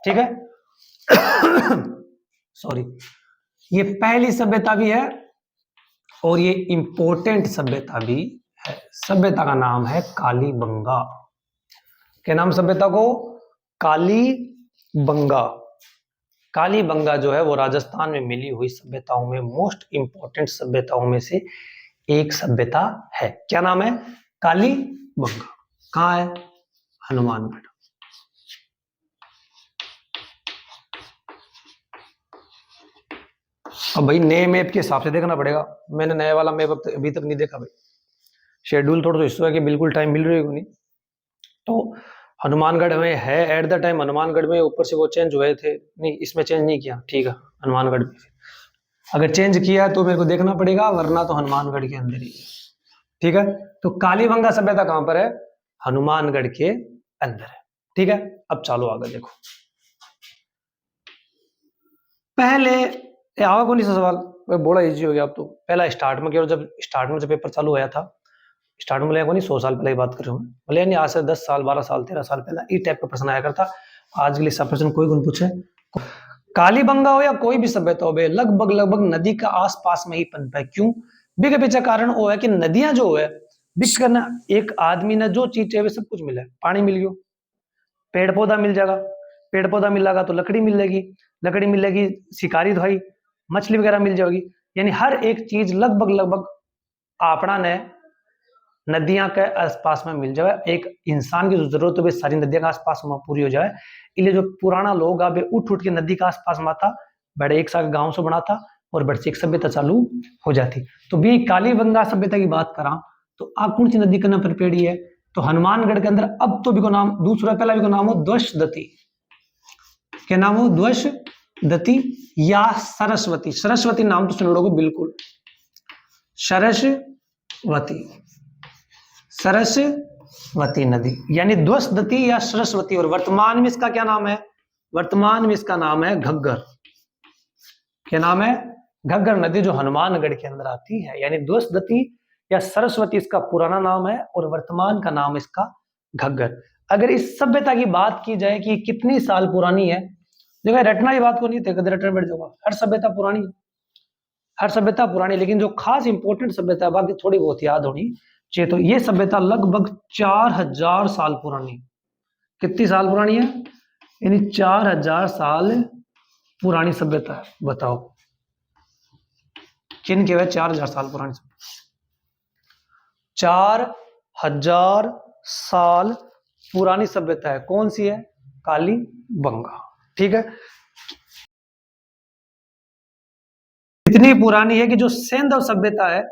ठीक है। सॉरी, ये पहली सभ्यता भी है और ये इंपॉर्टेंट सभ्यता भी है। सभ्यता का नाम है कालीबंगा। क्या नाम सभ्यता को? कालीबंगा। कालीबंगा जो है वो राजस्थान में मिली हुई सभ्यताओं में मोस्ट इंपॉर्टेंट सभ्यताओं में से एक सभ्यता है। क्या नाम है? कालीबंगा। कहाँ है? हनुमानगढ़। अब भाई नए मैप के हिसाब से देखना पड़ेगा, मैंने नया वाला मैप अभी तक नहीं देखा भाई। शेड्यूल थोड़ा सा इशू है कि बिल्कुल टाइम मिल रही है नहीं। तो हनुमानगढ़ में है एट द टाइम, हनुमानगढ़ में ऊपर से वो चेंज हुए थे, नहीं इसमें चेंज नहीं किया, ठीक है। हनुमानगढ़ में अगर चेंज किया तो मेरे को देखना पड़ेगा, वरना तो हनुमानगढ़ के अंदर ही, ठीक है। तो कालीबंगा सभ्यता कहां पर है? हनुमानगढ़ के अंदर है, ठीक है। अब चलो आगे देखो। पहले आवा कौन सा सवाल बड़ा इजी हो गया। अब तो पहला स्टार्ट में किया, जब स्टार्ट में जब पेपर चालू हुआ था, स्टार्ट में नहीं 100 साल पहले की बात कर रहा हूँ, बोले यानी आज से 10 साल 12 साल 13 साल पहले ये टाइप का प्रश्न आया करता। आज के लिए सब प्रश्न कोई पूछे, कालीबंगा हो या कोई भी सभ्यता हो, लगभग नदी का आसपास में ही पनपा है। क्यों? बिग पीछे कारण वो है कि नदियां जो है बिक करना, एक आदमी ने जो चीज चाहिए सब कुछ मिला है। पानी मिल गयो, पेड़ पौधा मिल जाएगा, पेड़ पौधा मिलेगा तो लकड़ी मिलेगी, लकड़ी मिलेगी शिकारी भाई मछली वगैरह मिल जाएगी। यानी हर एक चीज लगभग आपना ने नदियां के आसपास में मिल जाए। एक इंसान की जो जरूरत है सारी नदियां के आसपास में पूरी हो जाए। इसलिए जो पुराना लोग अब उठ के नदी के आसपास में आता, बड़े एक साथ गांव से बनाता और बड़े से एक सभ्यता चालू हो जाती। तो भी कालीबंगा सभ्यता की बात करा तो आप कौन सी नदी के नाम पर पेड़ी है? तो हनुमानगढ़ के अंदर अब तो भी को नाम दूसरा, पहला भी को नाम हो द्वशदती। क्या नाम हो? द्वशदती या सरस्वती। सरस्वती नाम तो सुन लोगे बिल्कुल, सरस्वती, सरस्वती नदी यानी द्वशदती या सरस्वती। और वर्तमान में इसका क्या नाम है? वर्तमान में इसका नाम है घग्गर। क्या नाम है? घग्गर नदी, जो हनुमानगढ़ के अंदर आती है। यानी द्वशदती या सरस्वती इसका पुराना नाम है और वर्तमान का नाम इसका घग्गर। अगर इस सभ्यता की बात की जाए कि कितनी साल पुरानी है, देखो रटना की बात को नहीं थे, कदर रटने बैठ जाऊंगा। हर सभ्यता पुरानी, हर सभ्यता पुरानी, लेकिन जो खास इंपोर्टेंट सभ्यता बाकी थोड़ी बहुत याद होनी चाहिए। तो ये सभ्यता लगभग 4000 साल पुरानी। कितनी साल पुरानी है? यानी 4000 साल पुरानी सभ्यता है। बताओ किन के वह 4000 साल पुरानी? 4000 साल पुरानी सभ्यता है। कौन सी है? कालीबंगा, ठीक है। इतनी पुरानी है कि जो सैंधव सभ्यता है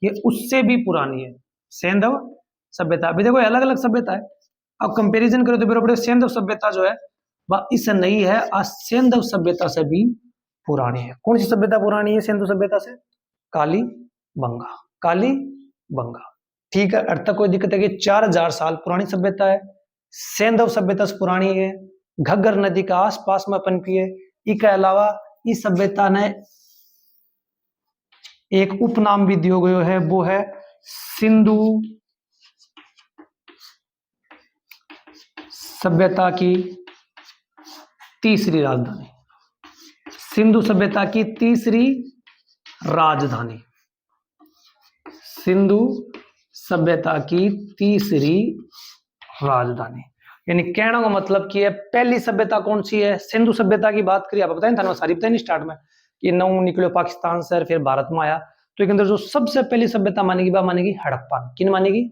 ये उससे भी पुरानी है। सैंधव सभ्यता, अभी देखो अलग अलग सभ्यता है, अब कंपैरिजन करो तो बराबर सैंधव सभ्यता जो है वह इस नई है, सैंधव सभ्यता से भी पुरानी है। कौन सी सभ्यता पुरानी है सैंधव सभ्यता से? कालीबंगा, कालीबंगा, ठीक है। अर्थ कोई दिक्कत है कि 4000 साल पुरानी सभ्यता है, सैंधव सभ्यता से पुरानी है, घग्गर नदी का आसपास में पनपी है। इसके अलावा इस सभ्यता ने एक उपनाम भी दिया गया है, वो है सिंधु सभ्यता की तीसरी राजधानी। सिंधु सभ्यता की तीसरी राजधानी, सिंधु सभ्यता की तीसरी राजधानी। यानी कहने का मतलब कि है पहली सभ्यता कौन सी है? सिंधु सभ्यता की बात करिए, आप बताएं था सारी बताए नहीं स्टार्ट में कि नौ निकलो पाकिस्तान से फिर भारत में आया। तो अंदर जो सबसे पहली सभ्यता मानेगी वह मानेगी हड़प्पा। किन मानेगी?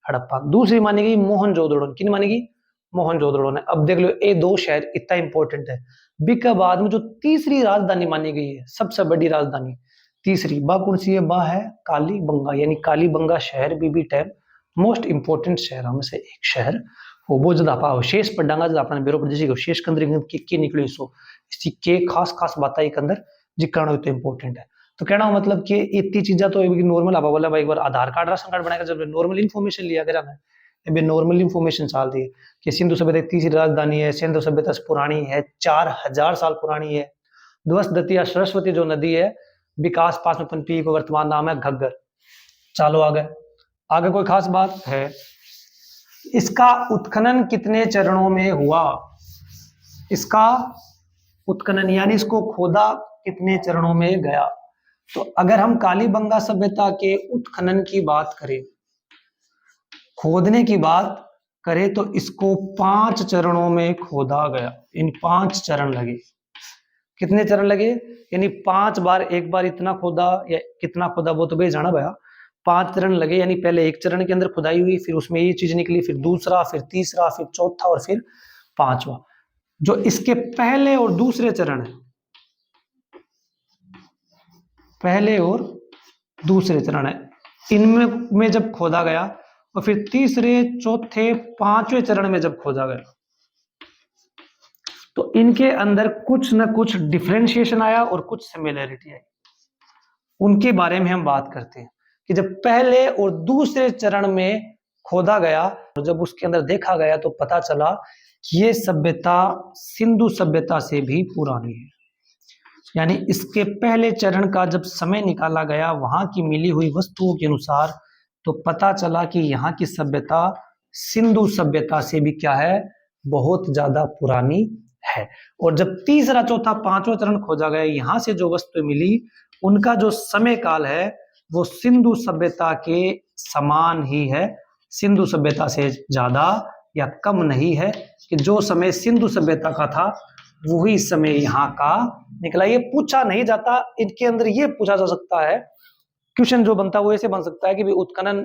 हड़प्पा। दूसरी मानेगी मोहनजोदड़ो। किन मानेगी? मोहनजोदड़ो ने। अब देख लो ये दो शहर इतना इंपॉर्टेंट है। बी के बाद में जो तीसरी राजधानी मानी गई है, सबसे बड़ी राजधानी तीसरी, वह कौन सी है? वह है कालीबंगा। यानी कालीबंगा शहर भी टाइम मोस्ट इंपोर्टेंट शहरों में से एक शहर हो। वो जब आप अवशेष पढ़ांगा, जब अपने बेरो प्रदेश के अवशेष के अंदर के निकले सो इसकी के खास बात के अंदर जी करना तो इंपॉर्टेंट है। तो कहना मतलब कि इतनी चीजें तो नॉर्मल आप बोला भाई एक बार आधार कार्ड राशन कार्ड बनाएगा, जब नॉर्मल इन्फॉर्मेशन लिया करा ना, नॉर्मल इन्फॉर्मेशन चल रही है कि सिंधु सभ्यता की तीसरी राजधानी है, सिंधु सभ्यता से पुरानी है, 4000 साल पुरानी है। द्वशदती या सरस्वती जो नदी है विकास पास में पनपी को वर्तमान नाम है घग्गर। चलो आगे, आगे कोई खास बात है? इसका उत्खनन कितने चरणों में हुआ? इसका उत्खनन यानी इसको खोदा कितने चरणों में गया। तो अगर हम कालीबंगा सभ्यता के उत्खनन की बात करें, खोदने की बात करें, तो इसको 5 चरणों में खोदा गया। इन 5 चरण लगे। कितने चरण लगे? यानी 5 बार, एक बार इतना खोदा या कितना खोदा वो तो भाई जाना भया। 5 चरण लगे, यानी पहले एक चरण के अंदर खुदाई हुई, फिर उसमें ये चीज निकली, फिर दूसरा, फिर तीसरा, फिर चौथा और फिर 5वां। जो इसके पहले और दूसरे चरण है, पहले और दूसरे चरण है, इनमें जब खोदा गया और फिर तीसरे, चौथे, 5वें चरण में जब खोदा गया, तो इनके अंदर कुछ ना कुछ डिफरेंशिएशन आया और कुछ सिमिलरिटी आई। उनके बारे में हम बात करते हैं कि जब पहले और दूसरे चरण में खोदा गया और जब उसके अंदर देखा गया तो पता चला कि ये सभ्यता सिंधु सभ्यता से भी पुरानी है। यानी इसके पहले चरण का जब समय निकाला गया वहां की मिली हुई वस्तुओं के अनुसार, तो पता चला कि यहाँ की सभ्यता सिंधु सभ्यता से भी क्या है, बहुत ज्यादा पुरानी है। और जब तीसरा, चौथा, 5वां चरण खोजा गया, यहां से जो वस्तु मिली उनका जो समय काल है वो सिंधु सभ्यता के समान ही है, सिंधु सभ्यता से ज्यादा या कम नहीं है। कि जो समय सिंधु सभ्यता का था वही समय यहाँ का निकला। ये पूछा नहीं जाता, इनके अंदर ये पूछा जा सकता है, क्वेश्चन जो बनता है वो ऐसे बन सकता है कि उत्खनन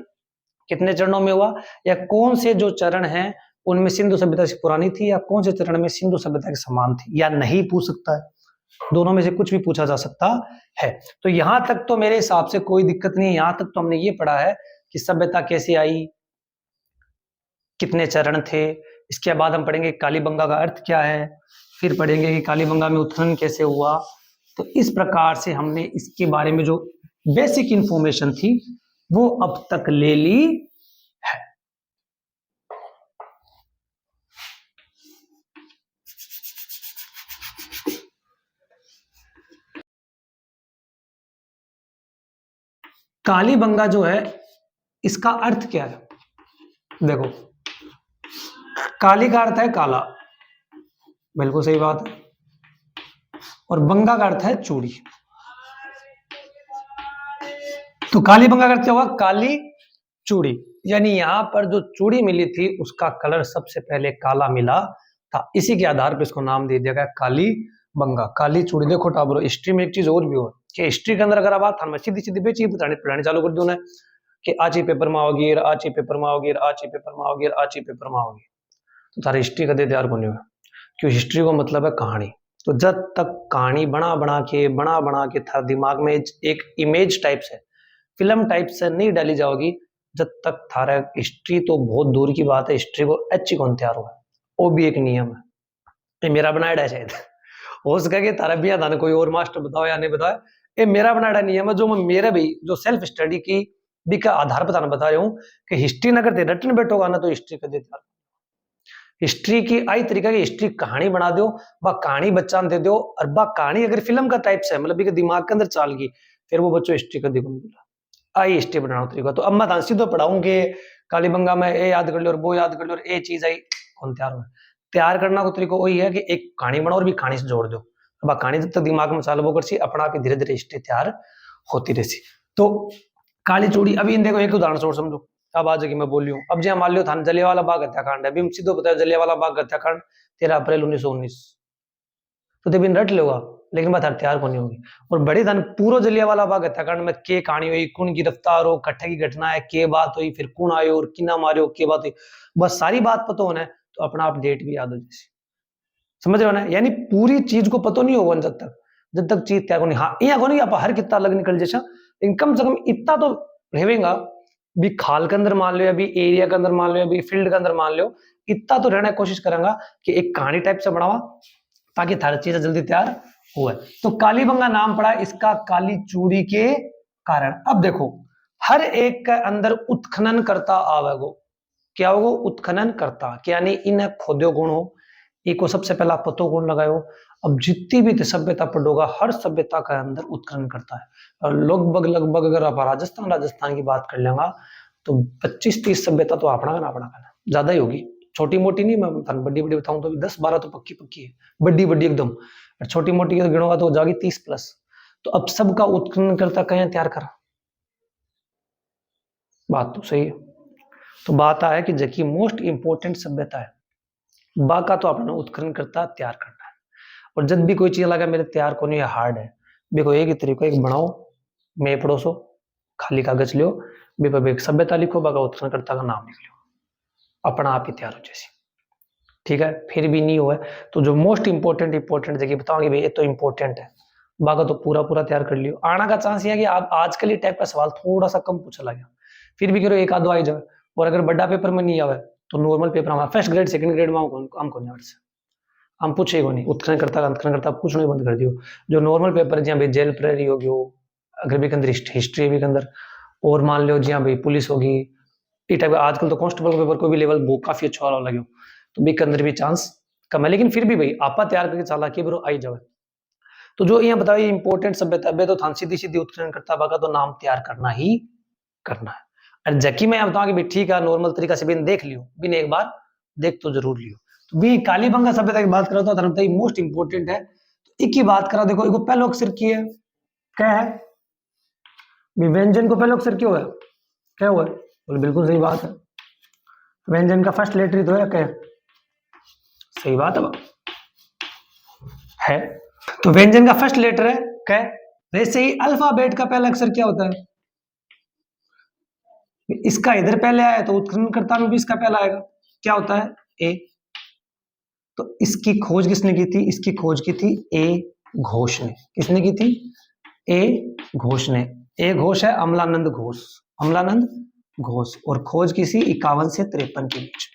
कितने चरणों में हुआ, या कौन से जो चरण हैं उनमें सिंधु सभ्यता से पुरानी थी, या कौन से चरण में सिंधु सभ्यता के समान थी, या नहीं पूछ सकता है। दोनों में से कुछ भी पूछा जा सकता है। तो यहां तक तो मेरे हिसाब से कोई दिक्कत नहीं है। यहां तक तो हमने ये पढ़ा है कि सभ्यता कैसे आई, कितने चरण थे। इसके बाद हम पढ़ेंगे कालीबंगा का अर्थ क्या है, फिर पढ़ेंगे कि कालीबंगा में उत्खनन कैसे हुआ। तो इस प्रकार से हमने इसके बारे में जो बेसिक इंफॉर्मेशन थी वो अब तक ले ली है। कालीबंगा जो है इसका अर्थ क्या है, देखो, काली का अर्थ है काला, बिल्कुल सही बात है, और बंगा का अर्थ है चूड़ी। तो कालीबंगा का अर्थ क्या हुआ, काली चूड़ी। यानी यहां पर जो चूड़ी मिली थी उसका कलर सबसे पहले काला मिला था, इसी के आधार पर इसको नाम दे दिया गया काली बंगा, काली चूड़ी। देखो टाबरो, हिस्ट्री में एक चीज और भी हो कि हिस्ट्री के अंदर अगर आप बात सीधी सीधी बेची पढ़ाने चालू कर दो ना कि आज ही पेपर में आओगी, आज ही पेपर में आओगी, आज ही पेपर में आओगी, आज ही पेपर में आओगी, तो तारा हिस्ट्री का दे तैयार को नहीं होगा। क्यों? हिस्ट्री को मतलब है कहानी। तो जब तक कहानी बना बना के थारे दिमाग में एक इमेज टाइप से, फिल्म टाइप से नहीं डाली जाओगी, जब तक थारा हिस्ट्री तो बहुत दूर की बात है, हिस्ट्री को अच्छी कौन तैयार हुआ। वो भी एक नियम है, ये मेरा बनाया है शायद हो सका कि तारा भी था कोई और मास्टर बताओ या नहीं बताओ, ये मेरा बनाया नियम है जो मैं मेरे भी जो सेल्फ स्टडी की भी का आधार पर बता रहा हूँ कि हिस्ट्री न करते रटन बैठोगा ना तो हिस्ट्री कर देता। हिस्ट्री की आई तरीका की हिस्ट्री कहानी बना दो, वह कहानी बच्चा दे दो, और वह कहानी अगर फिल्म का टाइप से मतलब दिमाग के अंदर चाल गई, फिर वो बच्चों हिस्ट्री का देखो बोला आई हिस्ट्री बनाना तरीका। तो अब मैं धांसी तो पढ़ाऊंगे कालीबंगा में ए याद कर लो और वो याद कर लो और ए चीज आई कौन तैयार हुआ। तैयार करना का तरीका वही है कि एक कहानी बनाओ और भी कहानी से जोड़ दो, अब कहानी जब तक दिमाग में चालू कर अपना आप धीरे धीरे हिस्ट्री तैयार होती रही। तो काली चूड़ी, अभी इन देखो एक उदाहरण छोड़ समझो, अब आज की मैं बोल रही हूँ, अब जो मान लो था जलियांवाला बाग हत्याकांड है, अभी सीधो पता है जलियांवाला बाग हत्याकांड 13 अप्रैल 1919, तो दिन रट लेगा लेकिन बात हथियार को नहीं होगी। और बड़ी धन पूरा जलियांवाला बाग हत्याकांड में के कहानी हुई, कौन गिरफ्तार हो, कट्ठे की घटना है, के बात हुई, फिर कौन आयो और किना मारियो, के बात हुई, बस सारी बात पता होना है तो अपना आप डेट भी याद हो जैसी, समझ रहे हो ना। यानी पूरी चीज को पता नहीं होगा जब तक चीज तैयार होनी। हाँ यहाँ को नहीं आप हर कितना अलग निकल जैसा, लेकिन कम से कम इतना तो रहेगा भी खाल के अंदर मान लो, अभी एरिया के अंदर मान लो, अभी फील्ड के अंदर मान लो, इतना तो रहने की कोशिश करेंगे कि एक कहानी टाइप से बनावा ताकि हर चीज जल्दी तैयार हुआ। तो कालीबंगा नाम पड़ा इसका काली चूड़ी के कारण। अब देखो हर एक के अंदर उत्खनन करता आवेगो, क्या होगा उत्खनन करता, यानी इन खोदो गुण हो, इको सबसे पहला पतो गुण लगाओ। अब जितनी भी सभ्यता पढ़ोगा हर सभ्यता का अंदर उत्खनन करता है, और लगभग अगर आप राजस्थान की बात कर लेंगे तो 25-30 सभ्यता तो अपना का ना अपना ज्यादा ही होगी, छोटी मोटी नहीं, मैं बड़ी बड़ी बताऊं तो 10-12 तो पक्की पक्की है, बड़ी बड़ी एकदम, और छोटी मोटी की तो गिनोगा तो हो जाएगी 30+। तो अब सबका उत्खनन करता कहीं तैयार करा, बात तो सही है। तो बात है कि जबकि मोस्ट इंपोर्टेंट सभ्यता है बा का तो अपना उत्खनन करता तैयार करना है। और जब भी कोई चीज लगा मेरे तैयार को नहीं हार्ड है, देखो एक ही तरीका, एक बनाओ मैं पड़ोसो, खाली कागज लियो, एक सभ्यता लिखो, बाका उत्खननकर्ता का नाम लिख लो, अपना आप ही तैयार हो जैसी। ठीक है, फिर भी नहीं हुआ तो जो मोस्ट इंपोर्टेंट जगह बताओगे भाई ये तो इंपोर्टेंट है, बाका तो पूरा पूरा तैयार कर लियो। आना का चांस ये है कि आप आजकल ही टाइप का सवाल थोड़ा सा कम पूछा लगा, फिर भी करो एक आधो आई जाए। और अगर बड़ा पेपर में नहीं आवे तो नॉर्मल पेपर हमारा फर्स्ट ग्रेड सेकंड ग्रेड में हमको नहीं आवे, हम पूछे नहीं, उत्खनन करता पूछना ही बंद कर दियो। जो नॉर्मल पेपर है, भाई जेल प्रेरी हो गयो, अगर भी अंदर हिस्ट्री भी अंदर, और मान लो जी हाँ भाई पुलिस होगी, ये टाइप आजकल तो कांस्टेबल पेपर को भी लेवल वो काफी अच्छा वाला लगे, तो भी अंदर भी चांस कम है, लेकिन फिर भी भाई आपा तैयार करके चला के ब्रो आई जावे। तो जो यहाँ बताओ इंपोर्टेंट सभ्यता तो थान सीधी सीधी उत्खनन करता का तो नाम तैयार करना ही करना है। और जबकि मैं बताऊं कि भाई ठीक है नॉर्मल तरीका से भी देख लियो, बिन एक बार देख तो जरूर लियो। तो भी कालीबंगा सभ्यता की बात करो तो धर्मता मोस्ट इंपोर्टेंट है, तो एक ही बात करा देखो, एक पहला अक्षर की है क्या है, व्यंजन को पहला अक्षर क्यों है, क्या हुआ है, बोले बिल्कुल सही बात है, व्यंजन का फर्स्ट लेटर ही तो है क्या, सही बात है। तो व्यंजन का फर्स्ट लेटर है क्या, वैसे ही अल्फाबेट का पहला अक्षर क्या होता है, इसका इधर पहले आया तो उत्खननकर्ता में भी इसका पहला आएगा, क्या होता है ए। तो इसकी खोज किसने की थी, इसकी खोज की थी ए घोष ने, किसने की थी, ए घोष ने। ए घोष है अमलानंद घोष, अमलानंद घोष, और खोज किसी 51 से 53 के बीच,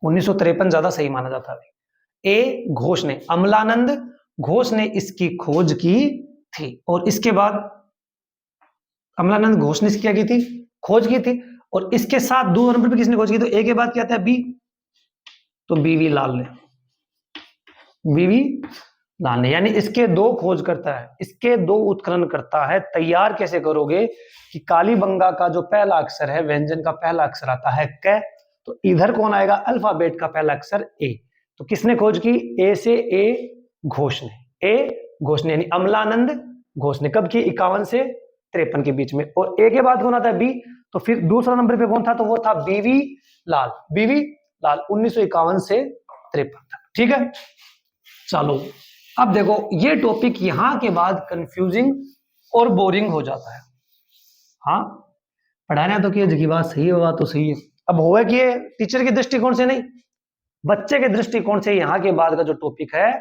1953 ज्यादा सही माना जाता है। ए घोष ने, अमलानंद घोष ने इसकी खोज की थी, और इसके बाद अमलानंद घोष ने क्या की थी, खोज की थी, और इसके साथ 2 नंबर पे किसने खोज की, तो ए के बाद क्या था बी, तो बीवी लाल ने, बीवी लाल ने, यानी इसके 2 खोज करता है, इसके 2 उत्खनन करता है। तैयार कैसे करोगे कि कालीबंगा का जो पहला अक्षर है, व्यंजन का पहला अक्षर आता है क, तो इधर कौन आएगा, अल्फाबेट का पहला अक्षर ए। तो किसने खोज की, ए से ए घोष ने, ए घोष ने यानी अमलानंद घोष ने, कब की, 51 से 53 के बीच में। और ए के बाद कौन आता है बी, तो फिर दूसरा नंबर पे कौन था, तो वो था बीवी लाल, बीवी लाल 1951 से 53 तक। ठीक है, चलो अब देखो ये टॉपिक यहां के बाद कंफ्यूजिंग और बोरिंग हो जाता है। हाँ पढ़ाना तो किया जगी बात सही है, बात तो सही है, अब हुआ कि ये टीचर के दृष्टिकोण से नहीं, बच्चे के दृष्टिकोण से यहां के बाद का जो टॉपिक है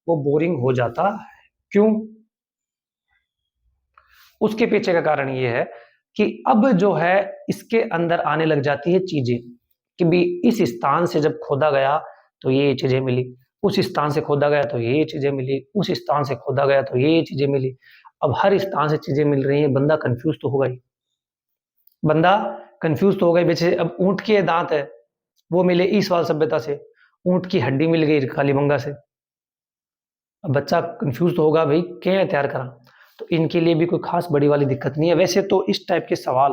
वो बोरिंग हो जाता है। क्यों, उसके पीछे का कारण ये है कि अब जो है इसके अंदर आने लग जाती है चीजें कि भी इस स्थान से जब खोदा गया तो ये चीजें मिली, उस स्थान से खोदा गया तो ये चीजें मिली, उस स्थान से खोदा गया तो ये चीजें मिली। अब हर स्थान से चीजें मिल रही हैं, बंदा कंफ्यूज तो होगा ही, बंदा कंफ्यूज तो हो गई। जैसे अब ऊंट के दांत है वो मिले इस वाल सभ्यता से, ऊंट की हड्डी मिल गई कालीबंगा से, अब बच्चा कंफ्यूज तो होगा भाई क्या तैयार करा। तो इनके लिए भी कोई खास बड़ी वाली दिक्कत नहीं है, वैसे तो इस टाइप के सवाल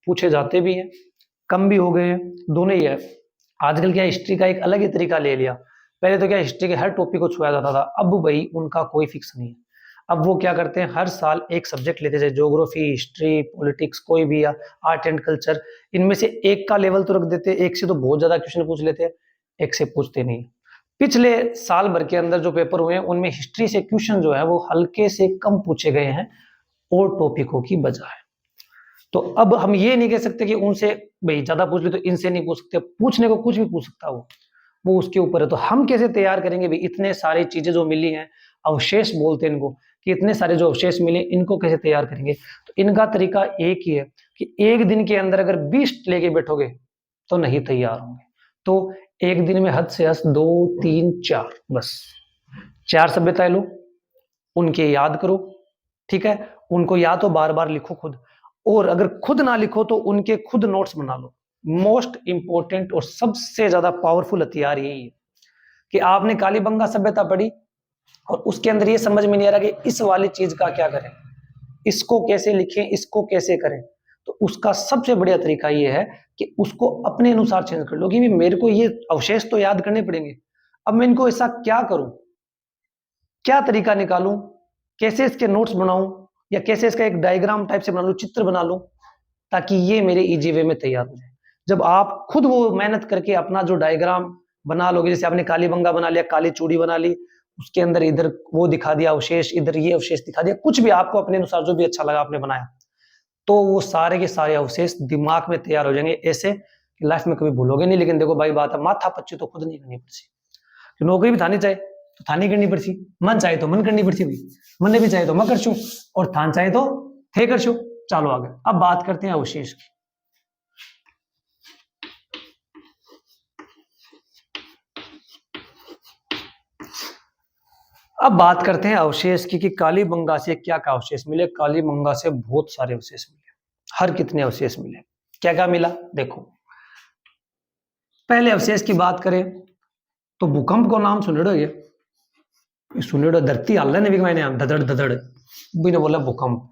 पूछे जाते भी हैं, कम भी हो गए हैं, दोनों ही है। आजकल क्या हिस्ट्री का एक अलग ही तरीका ले लिया, पहले तो क्या हिस्ट्री के हर टॉपिक को छुआ जाता था, अब भाई उनका कोई फिक्स नहीं है। अब वो क्या करते हैं, हर साल एक सब्जेक्ट लेते हैं, ज्योग्राफी, हिस्ट्री, पॉलिटिक्स, कोई भी या आर्ट एंड कल्चर, इनमें से एक का लेवल तो रख देते हैं, एक से तो बहुत ज्यादा क्वेश्चन पूछ लेते हैं, एक से पूछते नहीं। पिछले साल भर के अंदर जो पेपर हुए हैं उनमें हिस्ट्री से क्वेश्चन जो है वो हल्के से कम पूछे गए हैं और टॉपिकों की बजाय। तो अब हम ये नहीं कह सकते कि उनसे भाई ज्यादा पूछ ले तो इनसे नहीं पूछ सकते, पूछने को कुछ भी पूछ सकता वो उसके ऊपर है। तो हम कैसे तैयार करेंगे भाई, इतने सारी चीजें जो मिली हैं, अवशेष बोलते हैं इनको, कि इतने सारे जो अवशेष मिले इनको कैसे तैयार करेंगे। तो इनका तरीका एक ही है कि एक दिन के अंदर अगर 20 लेके बैठोगे तो नहीं तैयार होंगे। तो एक दिन में हद से हद 2, 3, 4, बस 4 सभ्यताएं लो, उनके याद करो, ठीक है, उनको या तो बार बार लिखो खुद, और अगर खुद ना लिखो तो उनके खुद नोट्स बना लो। मोस्ट इंपॉर्टेंट और सबसे ज्यादा पावरफुल हथियार यही है कि आपने कालीबंगा सभ्यता पढ़ी और उसके अंदर ये समझ में नहीं आ रहा कि इस वाली चीज का क्या करें, इसको कैसे लिखें, इसको कैसे करें, तो उसका सबसे बढ़िया तरीका ये है कि उसको अपने अनुसार चेंज कर लो कि मेरे को ये अवशेष तो याद करने पड़ेंगे, अब मैं इनको ऐसा क्या करूं, क्या तरीका निकालूं, कैसे इसके नोट्स बनाऊं, या कैसे इसका एक डायग्राम टाइप से बना लूं, चित्र बना लूं, ताकि ये मेरे इजी वे में तैयार हो जाए। जब आप खुद वो मेहनत करके अपना जो डायग्राम बना लोगे, जैसे आपने काली बंगा बना लिया, काली चूड़ी बना ली, उसके अंदर इधर वो दिखा दिया अवशेष, इधर ये अवशेष दिखा दिया, कुछ भी आपको अपने अनुसार जो भी अच्छा लगा आपने बनाया, तो वो सारे के सारे अवशेष दिमाग में तैयार हो जाएंगे, ऐसे कि लाइफ में कभी भूलोगे नहीं। लेकिन देखो भाई बात है, माथा पच्ची तो खुद नहीं करनी पड़ती, नौकरी भी थानी चाहे तो थानी करनी पड़ती, मन चाहे तो मन करनी पड़ती, भाई मन भी चाहे तो मैं कर छू, और थान चाहे तो थे कर छू। चलो आगे, अब बात करते हैं अवशेष की। अब बात करते हैं अवशेष की कि काली बंगा से क्या क्या अवशेष मिले। काली बंगा से बहुत सारे अवशेष मिले। हर कितने अवशेष मिले, क्या क्या मिला देखो। पहले अवशेष की बात करें तो भूकंप को नाम सुनेड़ो, ये सुनेड़ो, धरती हाल ने भी मैंने धदड़ धदड़ भी ने बोला भूकंप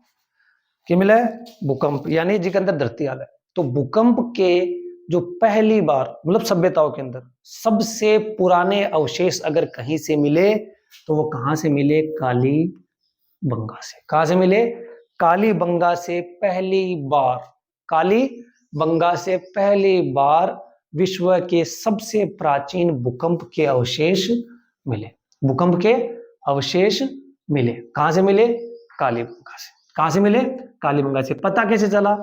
कि मिला है, भूकंप यानी जी के अंदर धरती हाल है। तो भूकंप के जो पहली बार मतलब सभ्यताओं के अंदर सबसे पुराने अवशेष अगर कहीं से मिले तो वो कहां से मिले, काली बंगा से। कहां से मिले, काली बंगा से पहली बार, काली बंगा से पहली बार विश्व के सबसे प्राचीन भूकंप के अवशेष मिले। भूकंप के अवशेष मिले कहां से मिले, काली बंगा से। कहां से मिले, काली बंगा से। पता कैसे चला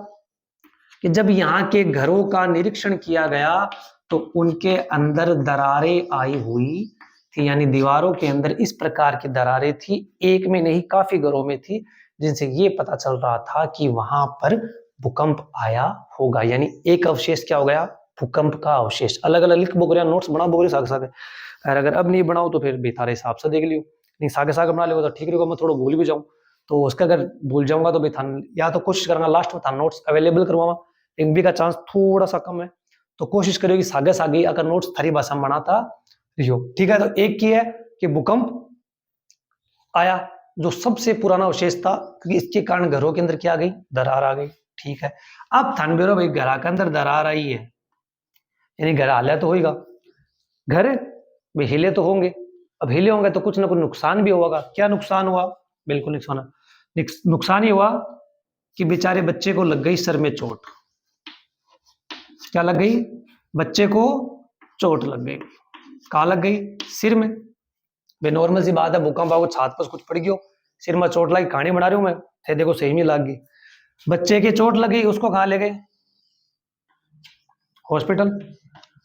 कि जब यहाँ के घरों का निरीक्षण किया गया तो उनके अंदर दरारें आई हुई थी, यानी दीवारों के अंदर इस प्रकार की दरारें थी, एक में नहीं काफी घरों में थी, जिनसे ये पता चल रहा था कि वहां पर भूकंप आया होगा। यानी एक अवशेष क्या हो गया, भूकंप का अवशेष। अलग अलग लिख बोगरे, नोट्स बना बोगरे साग साग, अगर अब नहीं बनाओ तो फिर बेतारे हिसाब से देख लियो, नहीं सागे साग बना लियो तो ठीक रहेगा। मैं थोड़ा भूल भी जाऊं तो उसका अगर भूल जाऊंगा तो बेथान या तो कोशिश करूंगा लास्ट में था नोट्स अवेलेबल करवावा, इनबी का चांस थोड़ा सा कम है, तो कोशिश करियो कि सागे सागी अगर नोट्स थारी भाषा में बनाता रियो, ठीक है। तो एक की है कि भूकंप आया जो सबसे पुराना अवशेष था, क्योंकि इसके कारण घरों के अंदर क्या आ गई, दरार आ गई, ठीक है। अब थानबेरो भाई घर के अंदर दरार आई है, यानी घर हाले तो होगा, घर भाई हिले तो होंगे, अब हिले होंगे तो कुछ ना कुछ नुकसान भी होगा। क्या नुकसान हुआ, बिल्कुल नुकसान ही हुआ कि बेचारे बच्चे को लग गई सर में चोट। क्या लग गई, बच्चे को चोट लग गई। कहाँ लग गई, सिर में। बे नॉर्मल सी बात है, भूकंप आओ छात पर कुछ पड़ गयो, सिर में चोट लगी, कहानी बना रही हूं मैं, थे देखो सही में लग गई। बच्चे की चोट लगी, उसको कहाँ ले गए, हॉस्पिटल।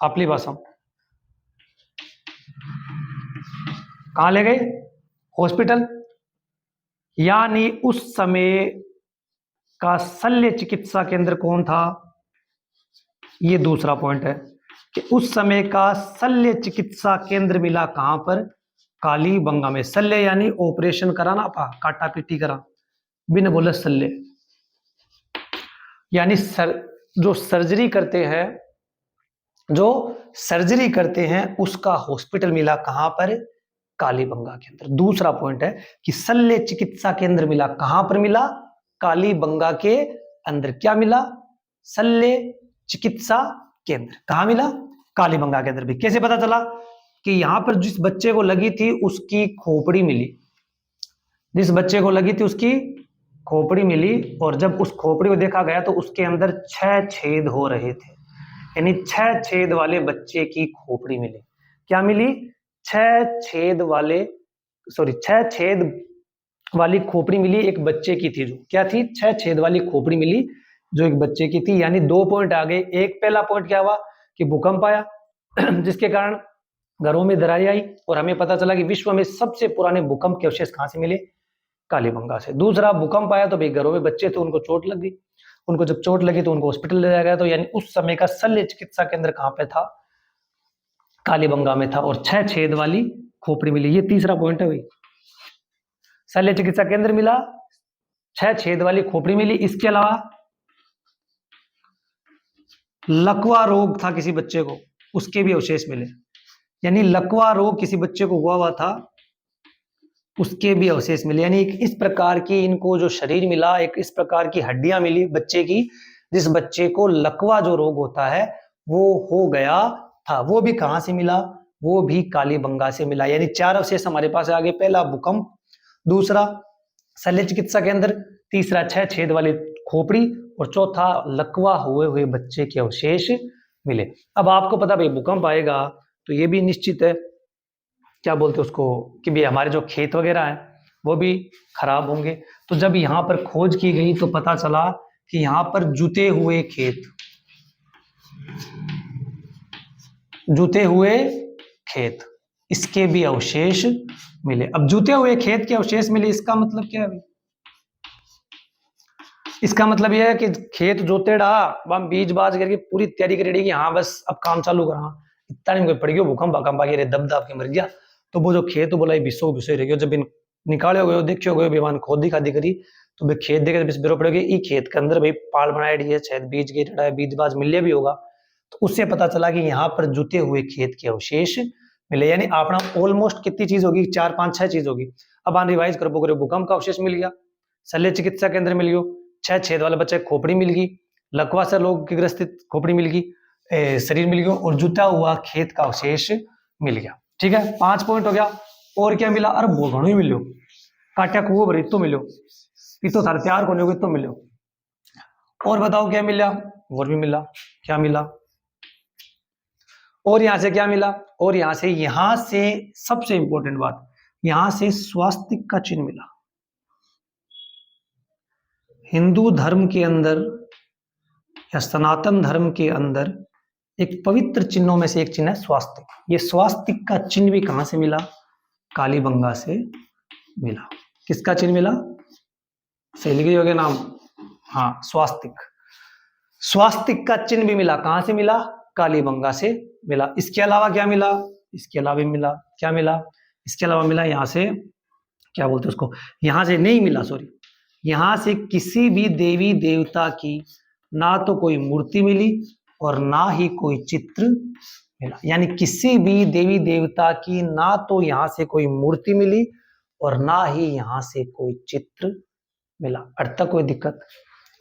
अपनी भाषा कहाँ ले गए, हॉस्पिटल। यानी उस समय का शल्य चिकित्सा केंद्र कौन था, ये दूसरा पॉइंट है कि उस समय का शल्य चिकित्सा केंद्र मिला कहां पर, काली बंगा में। शल्य यानी ऑपरेशन कराना, काटा पीटी करा, बिन बोले शल्य यानी जो सर्जरी करते हैं, जो सर्जरी करते हैं उसका हॉस्पिटल मिला कहां पर, काली बंगा के अंदर। दूसरा पॉइंट है कि शल्य चिकित्सा केंद्र मिला कहां पर, मिला काली बंगा के अंदर। क्या मिला, शल्य चिकित्सा केंद्र कहां मिला, काली बंगा के अंदर भी। कैसे पता चला कि यहां पर जिस बच्चे को लगी थी उसकी खोपड़ी मिली, जिस बच्चे को लगी थी उसकी खोपड़ी मिली, और जब उस खोपड़ी को देखा गया तो उसके अंदर 6 छेद हो रहे थे, यानी 6 छेद वाले बच्चे की खोपड़ी मिली। क्या मिली, 6 छेद वाले 6 छेद वाली खोपड़ी मिली एक बच्चे की थी, जो क्या थी, 6 छेद वाली खोपड़ी मिली जो एक बच्चे की थी। यानी 2 पॉइंट आ गए। एक पहला पॉइंट क्या हुआ कि भूकंप आया जिसके कारण घरों में दरारें आई, और हमें पता चला कि विश्व में सबसे पुराने भूकंप के अवशेष कहां से मिले, कालीबंगा से। दूसरा, भूकंप आया तो भाई घरों में बच्चे थे, उनको चोट लग गई, उनको जब चोट लगी तो उनको हॉस्पिटल ले जाया गया, तो यानी उस समय का शल्य चिकित्सा केंद्र कहां पे था, कालीबंगा में था, और 6 छेद वाली खोपड़ी मिली। ये तीसरा पॉइंट है भाई, शल्य चिकित्सा केंद्र मिला, 6 छेद वाली खोपड़ी मिली। इसके अलावा लकवा रोग था किसी बच्चे को, उसके भी अवशेष मिले, यानी लकवा रोग किसी बच्चे को हुआ था, उसके भी अवशेष मिले। यानी इस प्रकार की इनको जो शरीर मिला, एक इस प्रकार की हड्डियां मिली बच्चे की जिस बच्चे को लकवा जो रोग होता है वो हो गया था। वो भी कहां से मिला? वो भी कालीबंगा से मिला। यानी 4 अवशेष हमारे पास आगे। पहला भूकंप, दूसरा शल्य चिकित्सा केंद्र, तीसरा 6 छेद वाली खोपड़ी, और चौथा लकवा हुए बच्चे के अवशेष मिले। अब आपको पता भाई भूकंप आएगा तो ये भी निश्चित है, क्या बोलते हैं उसको, कि भाई हमारे जो खेत वगैरह है वो भी खराब होंगे। तो जब यहाँ पर खोज की गई तो पता चला कि यहाँ पर जुते हुए खेत इसके भी अवशेष मिले। अब जुते हुए खेत के अवशेष मिले, इसका मतलब क्या है? इसका मतलब यह है कि खेत जोतेड़ा, वहां बीज बाज करके पूरी तैयारी करेगी कि हाँ बस अब काम चालू करा, इतना नहीं पड़ गया भूकंप आगे दब दब के मर गया, तो वो जो खेत बोला बिसो रह गया। जब निकाले हो गए, देखे हो गए, बेमान खोदी खादी करी, तो भाई खेत देखे बिरो पड़ेगी। ई खेत के अंदर भाई पाल बनाई है, शायद बीज गिरा है, बीज बाज मिले भी होगा। तो उससे पता चला कि यहाँ पर जुते हुए खेत के अवशेष मिले। यानी अपना ऑलमोस्ट कितनी चीज होगी? 4 5 6 चीज होगी। अब आप रिवाइज कर बोगे, भूकंप का अवशेष मिल गया, शल्य चिकित्सा केंद्र मिल गयो, 6 छेद वाले बच्चे खोपड़ी मिल गई, लकवा से लोग की ग्रस्तित खोपड़ी मिल गई, शरीर मिल गया, और जुटा हुआ खेत का अवशेष मिल गया। ठीक है, 5 पॉइंट हो गया। और क्या मिला? अरे वो घणो ही मिलो, काट्या कुओ भरी तो मिलो, तो थारे तैयार होने को तो मिलो। और बताओ क्या मिला? और भी मिला। क्या मिला? और यहां से क्या मिला? और यहां से सबसे इंपॉर्टेंट बात, यहां से स्वास्तिक का चिन्ह मिला। हिंदू धर्म के अंदर या सनातन धर्म के अंदर एक पवित्र चिन्हों में से एक चिन्ह है स्वास्तिक। ये स्वास्तिक का चिन्ह भी कहां से मिला? कालीबंगा से मिला। किसका चिन्ह मिला? सही लिख गए नाम, हाँ स्वास्तिक। स्वास्तिक का चिन्ह भी मिला, कहां से मिला? कालीबंगा से मिला। इसके अलावा क्या मिला? इसके अलावा मिला, क्या मिला? इसके अलावा मिला यहां से, क्या बोलते उसको, यहां से नहीं मिला, सॉरी, यहां से किसी भी देवी देवता की ना तो कोई मूर्ति मिली और ना ही कोई चित्र मिला। यानी किसी भी देवी देवता की ना तो यहां से कोई मूर्ति मिली और ना ही यहां से कोई चित्र मिला। अर्थ तक कोई दिक्कत?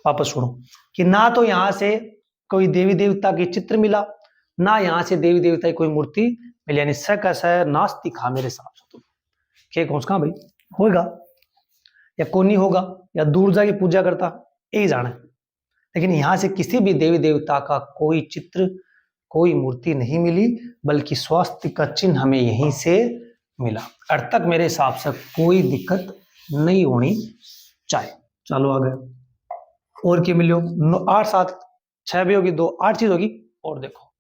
वापस सुनो, कि ना तो यहां से कोई देवी देवता की चित्र मिला, ना यहां से देवी देवता की कोई मूर्ति मिली। यानी स कैसा है? नास्तिक। हाँ मेरे हिसाब से तो क्या कौन सा भाई होगा, या कोनी होगा, या दूर जाके पूजा करता, यही जाना है। लेकिन यहां से किसी भी देवी देवता का कोई चित्र, कोई मूर्ति नहीं मिली, बल्कि स्वास्थ्य का चिन्ह हमें यहीं से मिला। अर्थ तक मेरे हिसाब से कोई दिक्कत नहीं होनी चाहिए। चलो आगे। और क्या मिलो? 8 7 6 भी होगी, 2 8 चीज होगी। और देखो,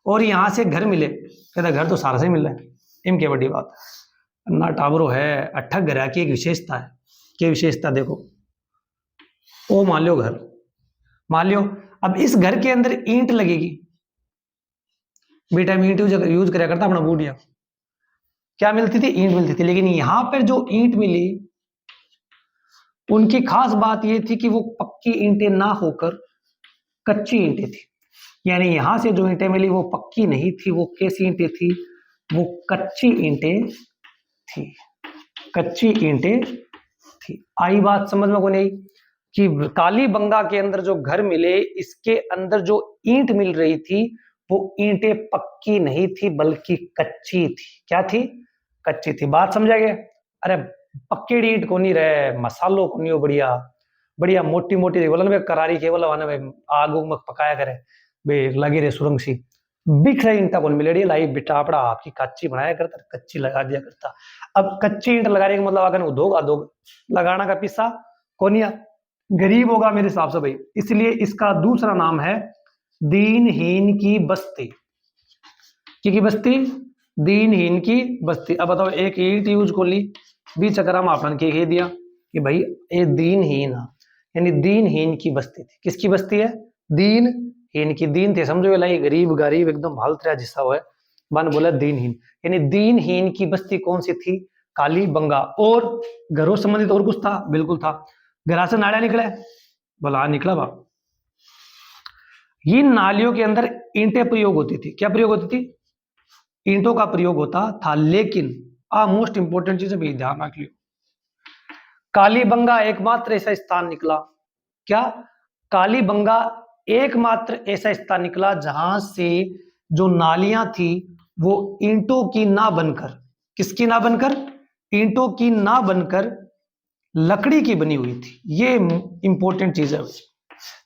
और यहां से घर मिले, कहता घर तो सारा से मिल रहा है, इम क्या बड़ी बात ना टाबरो है। अट्ठा घर की एक विशेषता है। क्या विशेषता? देखो, ओ मान लो घर, मान लो अब इस घर के अंदर ईंट लगेगी, बेटा ईंट यूज कराया करता अपना बूढ़िया, क्या मिलती थी? ईंट मिलती थी। लेकिन यहां पर जो ईंट मिली, उनकी खास बात यह थी कि वो पक्की ईंटें ना होकर कच्ची ईंटें थी। यानी यहां से जो ईंटें मिली वो पक्की नहीं थी, वो कैसी ईंटें थी? वो कच्ची ईंटें थी, कच्ची ईंटें थी। आई बात समझ में को नहीं? कि कालीबंगा के अंदर जो घर मिले, इसके अंदर जो ईंट मिल रही थी वो ईंटें पक्की नहीं थी बल्कि कच्ची थी। क्या थी? कच्ची थी। बात समझा गया? अरे पक्के ईंट को नहीं रहे, मसालो को नहीं हो, बढ़िया बढ़िया मोटी मोटी बोला ना करारी के बोला भाई आग उग पकाया करे बे लगी रे सुरंग सी, बिख रही ईंटा कौन मिलेगी लाई बिटापड़ा आपकी कच्ची बनाया करता, कच्ची लगा दिया करता। अब कच्ची ईंट लगाने का मतलब अगर उद्योग लगाना का पिस्सा कोनिया गरीब होगा मेरे हिसाब से भाई। इसलिए इसका दूसरा नाम है दीनहीन की बस्ती। की बस्ती? दीनहीन की बस्ती। अब बताओ, एक ईंट यूज कर ली, बीच चक्कर में आपने कह दिया कि भाई ये दीनहीन है, यानी दीनहीन की बस्ती थी। किसकी बस्ती है? दीनहीन की। दीन थे समझो लाई गरीब गरीब एकदम हालत रहा जिससा हुआ है, मन बोला दीनहीन, यानी दीनहीन की बस्ती कौन सी थी? कालीबंगा। और घरों संबंधित और कुछ था? बिल्कुल था। घरा से नालियां निकला है, बोला निकला बा। इन नालियों के अंदर ईंटें प्रयोग होती थी। क्या प्रयोग होती थी? ईंटों का प्रयोग होता था। लेकिन मोस्ट इंपोर्टेंट चीज भी ध्यान रख लियो, कालीबंगा एकमात्र ऐसा स्थान निकला क्या कालीबंगा एकमात्र ऐसा स्थान निकला जहां से जो नालियां थी वो ईंटों की ना बनकर, किसकी ना बनकर, ईंटों की ना बनकर लकड़ी की बनी हुई थी। ये इंपॉर्टेंट चीज है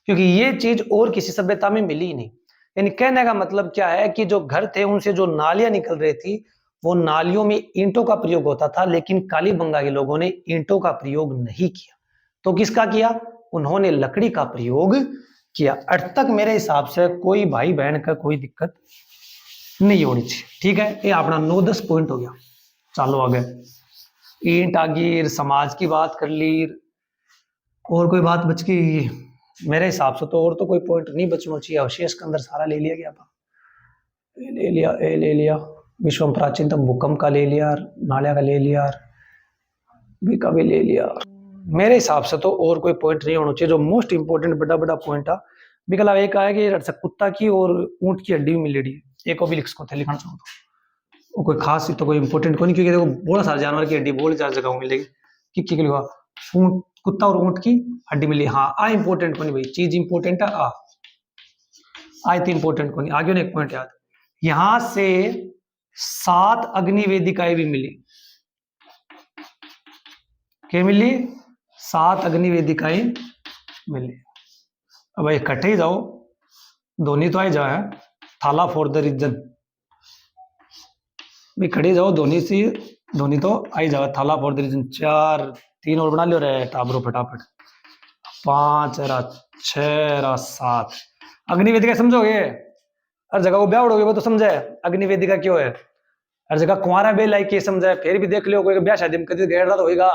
क्योंकि ये चीज और किसी सभ्यता में मिली ही नहीं। यानी कहने का मतलब क्या है कि जो घर थे उनसे जो नालियां निकल रही थी वो नालियों में ईंटों का प्रयोग होता था, लेकिन कालीबंगा के लोगों ने ईंटों का प्रयोग नहीं किया। तो किसका किया? उन्होंने लकड़ी का प्रयोग किया। अर्थ तक मेरे हिसाब से कोई भाई बहन का कोई दिक्कत नहीं होनी चाहिए। ठीक है, ये अपना 9-10 पॉइंट हो गया। चलो आगे, ईंट आगिर, समाज की बात कर ली, और कोई बात बच गई? मेरे हिसाब से तो और तो कोई पॉइंट नहीं बचना चाहिए। अवशेष के अंदर सारा ले लिया गया था। ए ले लिया, विश्व में प्राचीनतम भूकंप का ले लिया, नालिया का ले लिया, भी का भी ले लिया। मेरे हिसाब से तो और कोई पॉइंट नहीं होना चाहिए। जो मोस्ट इंपोर्टेंट बड़ा बड़ा पॉइंट है बिकला एक है कि कुत्ता की और ऊंट की हड्डी मिलेगी, एक को भी लिखो थे लिखना चाहूँ तो कोई खास तो कोई इंपॉर्टेंट को नहीं, क्योंकि देखो बहुत सारे जानवर की हड्डी बहुत सारी जगहों मिलेगी। कि लिखा ऊंट, कुत्ता और ऊंट की हड्डी मिली। हाँ, आ इंपॉर्टेंट को नहीं भाई, चीज इंपॉर्टेंट है। आ तो इंपॉर्टेंट को नहीं। आगे ने एक पॉइंट याद, यहां से 7 अग्नि वेदिकाएं भी मिली। क्या मिली? 7 अग्नि वेदिकाएं मिली। अब भाई इकट्ठे ही जाओ, धोनी तो आई जा है, थाला फॉर द रीजन भी खड़े जाओ, धोनी तो आई जाओ, थाला फॉर द रीजन। 4 3 और बना लो रे टाबरो फटाफट। 5 6 7 अग्नि वेदिका समझोगे? हर जगह वो ब्याह उड़ोगे वो तो समझे अग्नि वेदिका क्यों है। हर जगह कुंवारा बेल आई के समझे, फिर भी देख लियो कोई ब्याह शादी में कभी गैर तो होगा।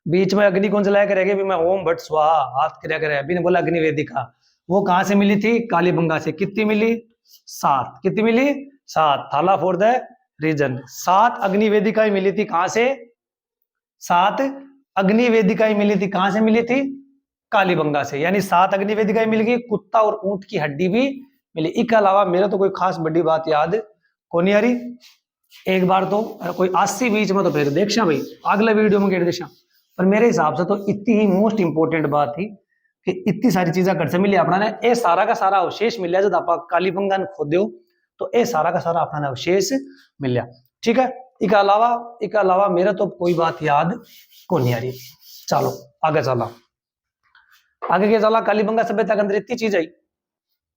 बीच में अग्नि कौन चलाया करेगा भी मैं ओम भट्ट स्वाहा हाथ क्रिया करे, अभी ने बोला अग्नि वेदिका। वो कहां से मिली थी? कालीबंगा से। कितनी मिली? 7। कितनी मिली? 7। थाला फॉर द रीजन। 7 अग्नि वेदिकाएं मिली थी। कहां से? 7 अग्नि वेदिकाएं मिली थी। कहां से मिली थी? कालीबंगा से। यानी 7 अग्नि वेदिकाएं मिल गई, कुत्ता और ऊंट की हड्डी भी मिली। इसके अलावा मेरा तो कोई खास बड़ी बात याद को नहीं आ रही। एक बार तो कोई 80 बीच में तो फिर देखा भाई अगला वीडियो में गेट देखा। पर मेरे हिसाब से तो इतनी ही मोस्ट इंपोर्टेंट बात थी कि इतनी सारी चीजें घर से मिली अपना ने। ये सारा का सारा अवशेष मिला जब आप कालीबंगा ने खोदो तो ये सारा का सारा अपना अवशेष मिला। ठीक है, इसके अलावा मेरा तो कोई बात याद को नहीं आ रही। चलो आगे चला, आगे क्या चला? कालीबंगा सभ्यता के अंदर इतनी चीज आई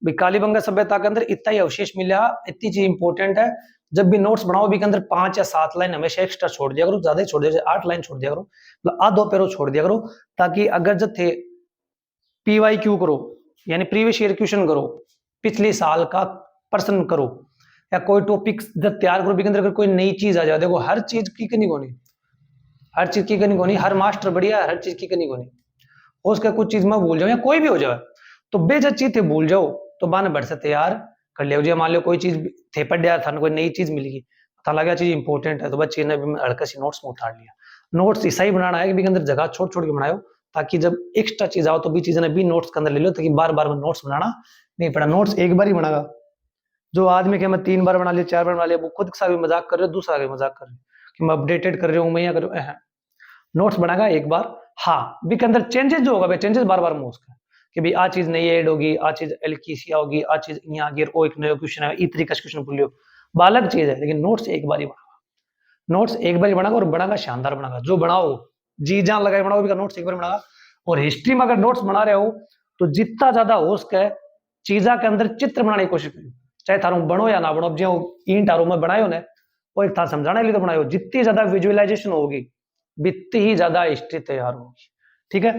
भाई, कालीबंगा सभ्यता के अंदर इतना ही अवशेष मिला, इतनी चीज इंपॉर्टेंट है। जब भी नोट्स बनाओ भी के अंदर 5 या 7 लाइन हमेशा एक्स्ट्रा छोड़ दिया करो, ज्यादा ही छोड़ दिया, 8 लाइन छोड़ दिया करो, मतलब आधो पैरो छोड़ दिया करो, ताकि अगर जब थे PYQ करो यानी प्रीवियस ईयर क्वेश्चन करो, पिछले साल का प्रश्न करो, या कोई टॉपिक जब तैयार करो भी के अंदर अगर कोई नई चीज आ जाए, देखो हर चीज की कनी कोनी, हर चीज की कनी कोनी, हर मास्टर बढ़िया, हर चीज की कनी कोनी हो उसका कुछ चीज में भूल जाओ या कोई भी हो जाए तो बेजत चीज थे भूल जाओ तो बाने बढ़ से तैयार कर लिया। मान लो कोई चीज थे पढ़ दिया था, कोई नई चीज मिल गई, पता लगा चीज इंपॉर्टेंट है तो बच्चे ने भी हल्का सी नोट्स में उतार लिया। नोट्स ऐसा ही बनाना है कि भी अंदर जगह छोड़ छोड़ के बनाओ, ताकि जब एक्स्ट्रा चीज आओ तो भी चीज ने भी नोट्स के अंदर ले लो, ताकि बार बार में नोट्स बनाना नहीं पड़ा। नोट्स एक बार ही बनागा। जो आदमी के मैं 3 बार बना लिया 4 बार बना लिया, वो खुद के साथ भी मजाक कर रहे हो, दूसरा भी मजाक कर रहे हो कि मैं अपडेटेड कर रहा हूँ मैं या कर नोट्स बनाएगा एक बार। हाँ, भी के अंदर चेंजेस जो होगा चेंजेस बार बार में उसका कि भाई आ चीज नई ऐड होगी, आ चीज एलकीसिया होगी, आ चीज यहाँ गिर ओ एक नया क्वेश्चन है, ई तरीका क्वेश्चन भूलियो, बालक चीज है। लेकिन नोट्स एक बार ही बनागा, नोट्स एक बार ही बनागा और बनागा शानदार बनागा। जो बनाओ जी जान लगाए बनाओ भी नोट्स एक बार बनागा। और हिस्ट्री में अगर नोट्स बना रहे हो तो जितना ज्यादा हो सके चीजा के अंदर चित्र बनाने की कोशिश करो, चाहे थारू बनो या ना बनो। अब जो ईंट आरो में बनायो ने वो एक था समझाने के लिए तो बनायो, जितनी ज्यादा विजुअलाइजेशन होगी बितनी ही ज्यादा हिस्ट्री तैयार होगी। ठीक है,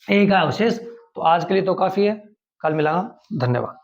एक है अवशेष। तो आज के लिए तो काफी है, कल मिलांगा, धन्यवाद।